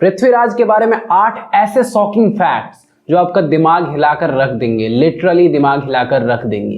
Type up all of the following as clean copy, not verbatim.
पृथ्वीराज के बारे में 8 ऐसे शॉकिंग फैक्ट्स जो आपका दिमाग हिलाकर रख देंगे, लिटरली दिमाग हिलाकर रख देंगे।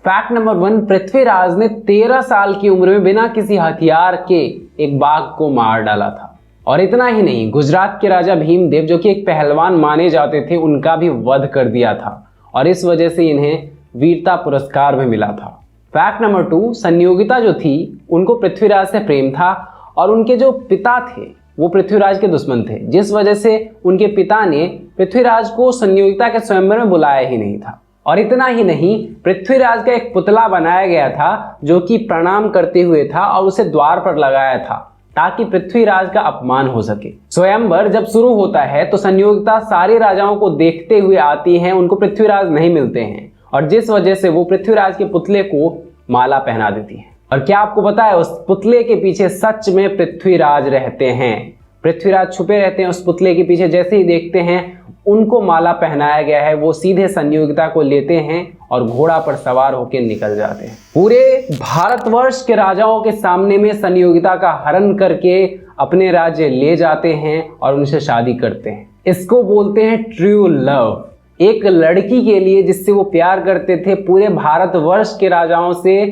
फैक्ट नंबर 1, पृथ्वीराज ने 13 साल की उम्र में बिना किसी हथियार के एक बाघ को मार डाला था। और इतना ही नहीं, गुजरात के राजा भीमदेव जो कि एक पहलवान माने जाते थे, उनका भी वध कर दिया था और इस वजह से इन्हें वीरता पुरस्कार भी मिला था। फैक्ट नंबर 2, संयोगिता जो थी उनको पृथ्वीराज से प्रेम था और उनके जो पिता थे वो पृथ्वीराज के दुश्मन थे, जिस वजह से उनके पिता ने पृथ्वीराज को संयोगिता के स्वयंवर में बुलाया ही नहीं था। और इतना ही नहीं, पृथ्वीराज का एक पुतला बनाया गया था जो कि प्रणाम करते हुए था और उसे द्वार पर लगाया था ताकि पृथ्वीराज का अपमान हो सके। स्वयंवर जब शुरू होता है तो संयोगिता सारे राजाओं को देखते हुए आती हैं, उनको पृथ्वीराज नहीं मिलते हैं और जिस वजह से वो पृथ्वीराज के पुतले को माला पहना देती हैं। और क्या आपको पता है, उस पुतले के पीछे सच में पृथ्वीराज रहते हैं। पृथ्वीराज छुपे रहते हैं उस पुतले के पीछे। जैसे ही देखते हैं उनको माला पहनाया गया है, वो सीधे संयोगिता को लेते हैं और घोड़ा पर सवार होकर निकल जाते हैं। पूरे भारतवर्ष के राजाओं के सामने में संयोगिता का हरण करके अपने राज्य ले जाते हैं और उनसे शादी करते हैं। इसको बोलते हैं ट्रू लव। एक लड़की के लिए जिससे वो प्यार करते थे, पूरे भारतवर्ष के राजाओं से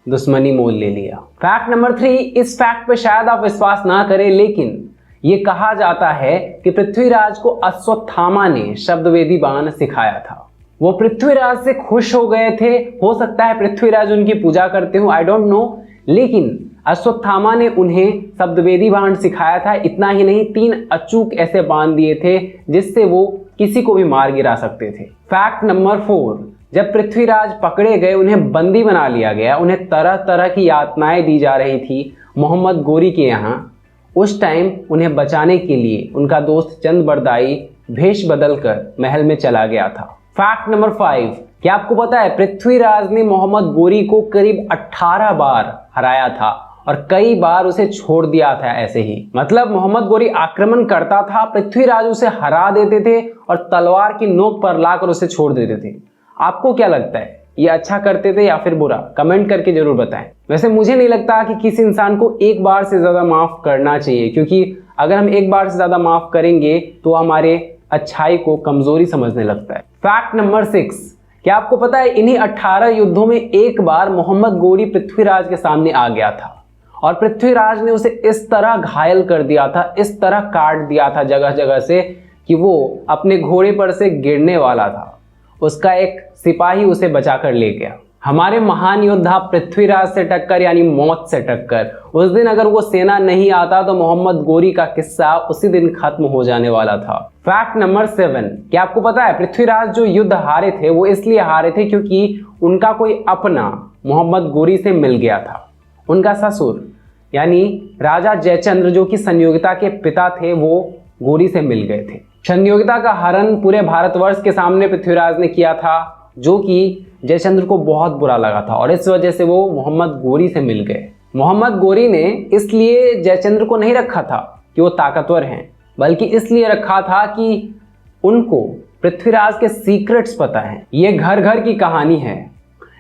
दुश्मनी मोल ले लिया। फैक्ट नंबर 3, इस फैक्ट पे शायद आप विश्वास ना करें, लेकिन ये कहा जाता है कि पृथ्वीराज को अश्वत्थामा ने शब्दवेदी बाण सिखाया था। वो पृथ्वीराज से खुश हो गए थे। हो सकता है पृथ्वीराज उनकी पूजा करते हो, आई डोंट नो, लेकिन अश्वत्थामा ने उन्हें शब्दवेदी बाण सिखाया था। इतना ही नहीं, 3 अचूक ऐसे बाण दिए थे जिससे वो किसी को भी मार गिरा सकते थे। फैक्ट नंबर 4, जब पृथ्वीराज पकड़े गए, उन्हें बंदी बना लिया गया, उन्हें तरह तरह की यातनाएं दी जा रही थी मोहम्मद गोरी के यहाँ। उस टाइम उन्हें बचाने के लिए उनका दोस्त चंद बरदाई भेष बदलकर महल में चला गया था। फैक्ट नंबर 5, क्या आपको पता है पृथ्वीराज ने मोहम्मद गोरी को करीब 18 बार हराया था और कई बार उसे छोड़ दिया था ऐसे ही। मतलब मोहम्मद गोरी आक्रमण करता था, पृथ्वीराज उसे हरा देते थे और तलवार की नोक पर लाकर उसे छोड़ देते थे। आपको क्या लगता है, ये अच्छा करते थे या फिर बुरा? कमेंट करके जरूर बताएं। वैसे मुझे नहीं लगता कि किसी इंसान को एक बार से ज्यादा माफ करना चाहिए, क्योंकि अगर हम एक बार से ज्यादा माफ करेंगे तो हमारे अच्छाई को कमजोरी समझने लगता है। फैक्ट नंबर 6, क्या आपको पता है इन्हीं 18 युद्धों में एक बार मोहम्मद गोरी पृथ्वीराज के सामने आ गया था और पृथ्वीराज ने उसे इस तरह घायल कर दिया था, इस तरह काट दिया था जगह जगह से कि वो अपने घोड़े पर से गिरने वाला था। उसका एक सिपाही उसे बचाकर ले गया। हमारे महान योद्धा पृथ्वीराज से टक्कर यानी मौत से टक्कर। उस दिन अगर वो सेना नहीं आता तो मोहम्मद गोरी का किस्सा उसी दिन खत्म हो जाने वाला था। फैक्ट नंबर 7, क्या आपको पता है पृथ्वीराज जो युद्ध हारे थे वो इसलिए हारे थे क्योंकि उनका कोई अपना मोहम्मद गोरी से मिल गया था। उनका ससुर यानी राजा जयचंद्र जो कि संयोगिता के पिता थे, वो गोरी से मिल गए थे। संयोगिता का हरण पूरे भारतवर्ष के सामने पृथ्वीराज ने किया था, जो कि जयचंद्र को बहुत बुरा लगा था और इस वजह से वो मोहम्मद गोरी से मिल गए। मोहम्मद गोरी ने इसलिए जयचंद्र को नहीं रखा था कि वो ताकतवर हैं, बल्कि इसलिए रखा था कि उनको पृथ्वीराज के सीक्रेट्स पता हैं। ये घर घर की कहानी है।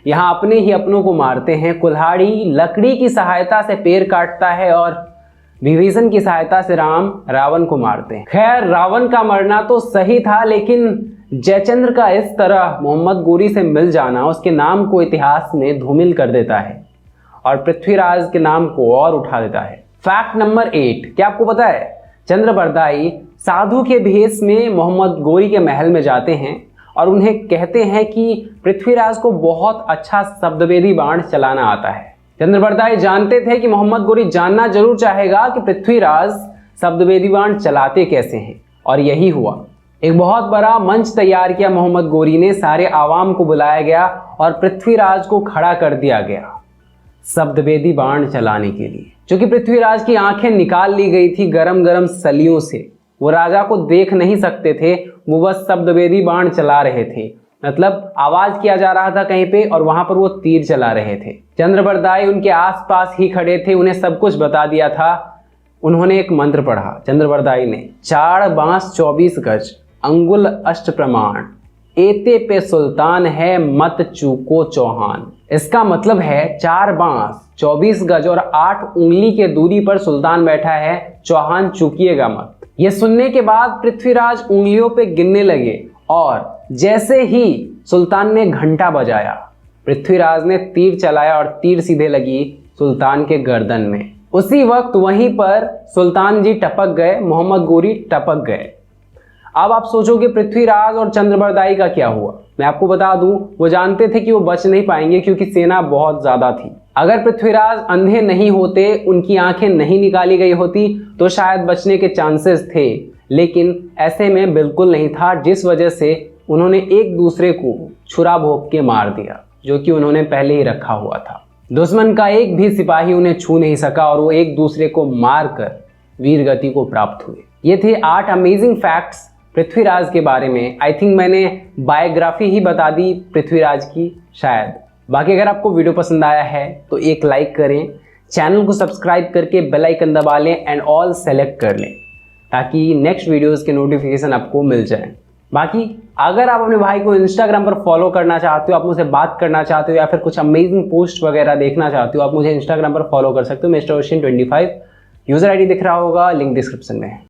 यहाँ अपने ही अपनों को मारते हैं। कुल्हाड़ी लकड़ी की सहायता से पेड़ काटता है और विभीषण की सहायता से राम रावण को मारते हैं। खैर, रावण का मरना तो सही था, लेकिन जयचंद्र का इस तरह मोहम्मद गोरी से मिल जाना उसके नाम को इतिहास में धूमिल कर देता है और पृथ्वीराज के नाम को और उठा देता है। फैक्ट नंबर 8, क्या आपको पता है चंद्रबरदाई साधु के भेष में मोहम्मद गोरी के महल में जाते हैं और उन्हें कहते हैं कि पृथ्वीराज को बहुत अच्छा शब्दवेदी बाण चलाना आता है। चंद्रबरदाई जानते थे कि मोहम्मद गोरी जानना जरूर चाहेगा कि पृथ्वीराज शब्दवेदी बाण चलाते कैसे हैं, और यही हुआ। एक बहुत बड़ा मंच तैयार किया मोहम्मद गोरी ने, सारे आवाम को बुलाया गया और पृथ्वीराज को खड़ा कर दिया गया शब्दवेदी बाण चलाने के लिए। क्योंकि पृथ्वीराज की आंखें निकाल ली गई थी गरम गरम सलियों से, वो राजा को देख नहीं सकते थे, वो बस शब्दवेदी बाण चला रहे थे। मतलब आवाज किया जा रहा था कहीं पे और वहां पर वो तीर चला रहे थे। चंद्रबरदाई उनके आसपास ही खड़े थे, उन्हें सब कुछ बता दिया था। उन्होंने एक मंत्र पढ़ा चंद्रबरदाई ने, 4 बांस 24 गज अंगुल अष्ट प्रमाण, एते पे सुल्तान है मत चूको चौहान। इसका मतलब है 4 बांस 24 गज और 8 उंगली के दूरी पर सुल्तान बैठा है, चौहान चूकिएगा मत। ये सुनने के बाद पृथ्वीराज उंगलियों पे गिनने लगे और जैसे ही सुल्तान ने घंटा बजाया, पृथ्वीराज ने तीर चलाया और तीर सीधे लगी सुल्तान के गर्दन में। उसी वक्त वहीं पर सुल्तान जी टपक गए, मोहम्मद गोरी टपक गए। अब आप सोचोगे पृथ्वीराज और चंद्रबरदाई का क्या हुआ? मैं आपको बता दूं, वो जानते थे कि वो बच नहीं पाएंगे क्योंकि सेना बहुत ज्यादा थी। अगर पृथ्वीराज अंधे नहीं होते, उनकी आंखें नहीं निकाली गई होती तो शायद बचने के चांसेस थे, लेकिन ऐसे में बिल्कुल नहीं था, जिस वजह से उन्होंने एक दूसरे को छुरा भोंक के मार दिया, जो कि उन्होंने पहले ही रखा हुआ था। दुश्मन का एक भी सिपाही उन्हें छू नहीं सका और वो एक दूसरे को मारकर वीरगति को प्राप्त हुए। ये थे 8 अमेजिंग फैक्ट्स पृथ्वीराज के बारे में। आई थिंक मैंने बायोग्राफी ही बता दी पृथ्वीराज की शायद। बाकी अगर आपको वीडियो पसंद आया है तो एक लाइक करें, चैनल को सब्सक्राइब करके बेल आइकन दबा लें एंड ऑल सेलेक्ट कर लें ताकि नेक्स्ट वीडियोस के नोटिफिकेशन आपको मिल जाए। बाकी अगर आप अपने भाई को इंस्टाग्राम पर फॉलो करना चाहते हो, आप मुझसे बात करना चाहते हो या फिर कुछ अमेजिंग पोस्ट वगैरह देखना चाहते हो, आप मुझे इंस्टाग्राम पर फॉलो कर सकते हो। मिस्टर ओशियन 25 यूजर आईडी दिख रहा होगा, लिंक डिस्क्रिप्शन में है।